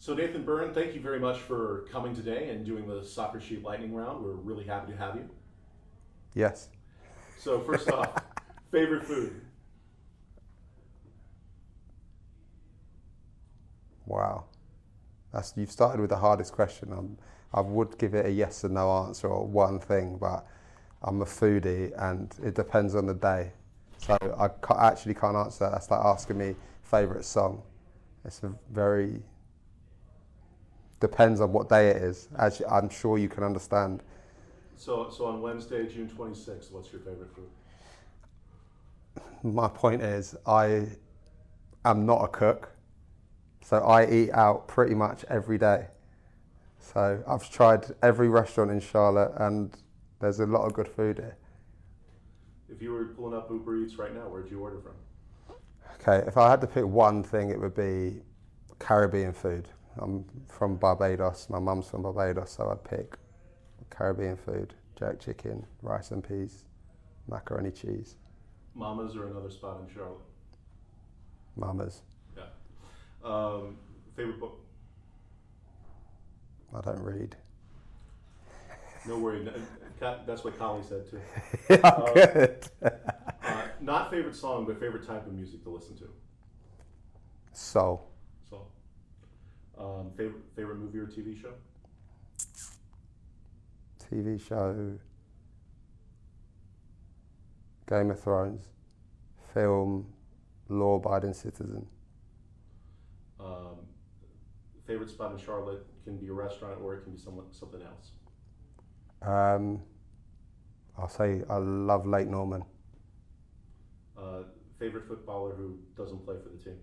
So Nathan Byrne, thank you very much for coming today and doing the Soccer Sheet Lightning Round. We're really happy to have you. Yes. So first off, favorite food? Wow. You've started with the hardest question. I would give it a yes and no answer or one thing, but I'm a foodie and it depends on the day. So actually can't answer that. That's like asking me favourite song. It's a very, depends on what day it is. As I'm sure you can understand. So on Wednesday, June 26th, what's your favorite food? My point is I am not a cook. So I eat out pretty much every day. So I've tried every restaurant in Charlotte and there's a lot of good food here. If you were pulling up Uber Eats right now, where'd you order from? Okay, if I had to pick one thing, it would be Caribbean food. I'm from Barbados. My mum's from Barbados, so I'd pick Caribbean food: jerk chicken, rice and peas, macaroni cheese. Mama's or another spot in Charlotte? Mama's. Yeah. Favorite book? I don't read. No worry. That's what Collie said too. Yeah, good. Not favorite song, but favorite type of music to listen to. Soul. So, favorite movie or TV show? TV show. Game of Thrones. Film. Law-abiding citizen. Um, Favorite spot in Charlotte can be a restaurant or it can be something else. Um, I'll say I love Lake Norman. Favorite footballer who doesn't play for the team.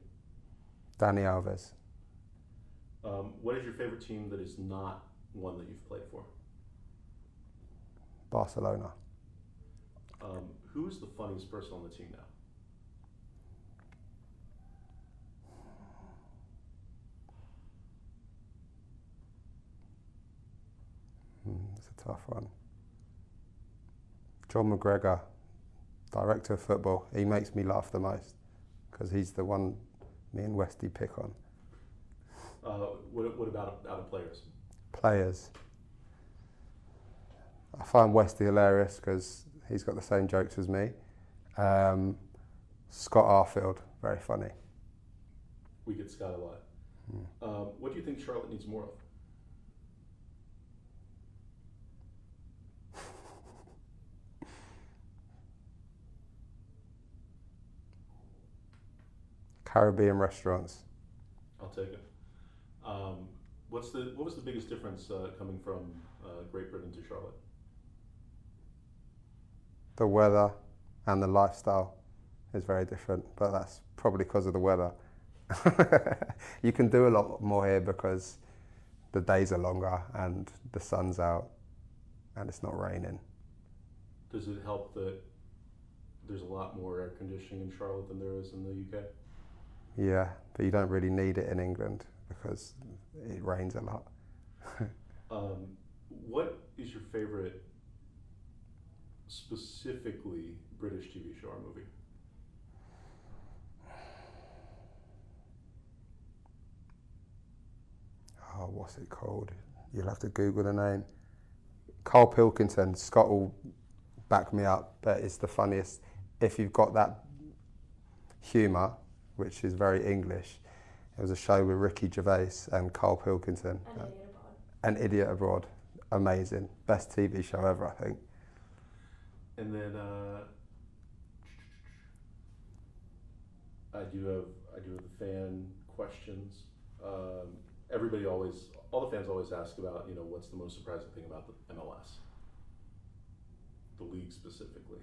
Danny Alves. What is your favorite team that is not one that you've played for? Barcelona. Who is the funniest person on the team now? It's a tough one. John McGregor, director of football. He makes me laugh the most because he's the one me and Westy pick on. What about other players? Players. I find Westy hilarious because he's got the same jokes as me. Scott Arfield, very funny. We get Scott a lot. What do you think Charlotte needs more of? Caribbean restaurants. I'll take it. What was the biggest difference coming from Great Britain to Charlotte? The weather and the lifestyle is very different, but that's probably because of the weather. You can do a lot more here because the days are longer and the sun's out and it's not raining. Does it help that there's a lot more air conditioning in Charlotte than there is in the UK? Yeah, but you don't really need it in England because it rains a lot. What is your favorite, specifically British TV show or movie? Oh, what's it called? You'll have to Google the name. Carl Pilkington. Scott will back me up, but it's the funniest. If you've got that humour, which is very English, it was a show with Ricky Gervais and Carl Pilkington. An Idiot Abroad. Amazing. Best TV show ever, I think. And then I do have the fan questions. All the fans always ask about, what's the most surprising thing about the MLS, the league specifically.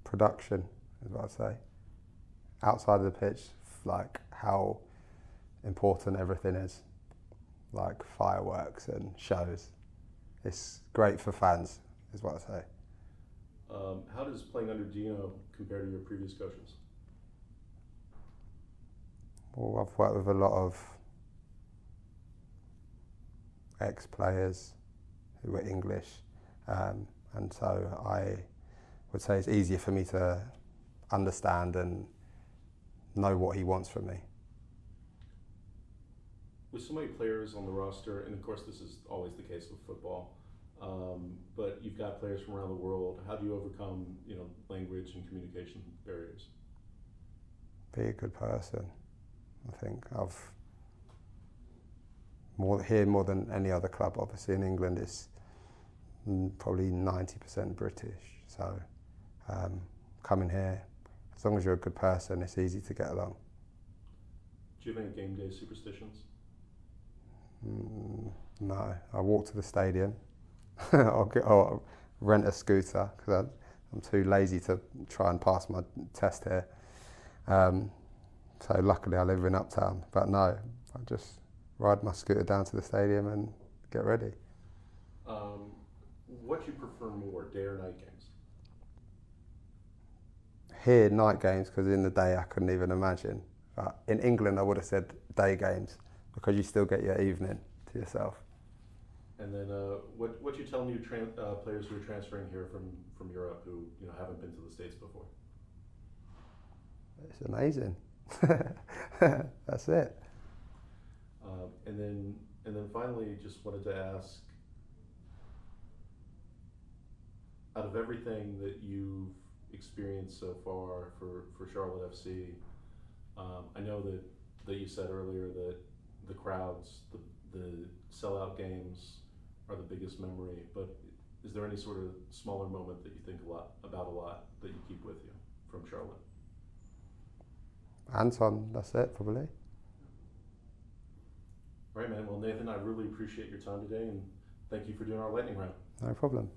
Production is what I'd say. Outside of the pitch, like how important everything is, like fireworks and shows. It's great for fans, is what I'd say. How does playing under Dino compare to your previous coaches? Well, I've worked with a lot of ex-players who were English, and so I would say it's easier for me to understand and know what he wants from me. With so many players on the roster, and of course this is always the case with football, but you've got players from around the world. How do you overcome, language and communication barriers? Be a good person. I think I've more than any other club. Obviously, in England, it's probably 90% British. So coming here, as long as you're a good person, it's easy to get along. Do you have any game day superstitions? No, I walk to the stadium. I'll rent a scooter because I'm too lazy to try and pass my test here. So luckily I live in Uptown, but no, I just ride my scooter down to the stadium and get ready. What do you prefer more, day or night games? Here, night games, because in the day I couldn't even imagine. In England I would have said day games because you still get your evening to yourself. And then what you tell new players who are transferring here from Europe who haven't been to the States before? It's amazing. That's it. And then finally, just wanted to ask, out of everything that you've experienced so far for Charlotte FC, I know that you said earlier that the crowds, the sellout games are the biggest memory, but is there any sort of smaller moment that you think a lot that you keep with you from Charlotte? Anton, that's it probably. All right, man. Well, Nathan, I really appreciate your time today, and thank you for doing our lightning round. No problem.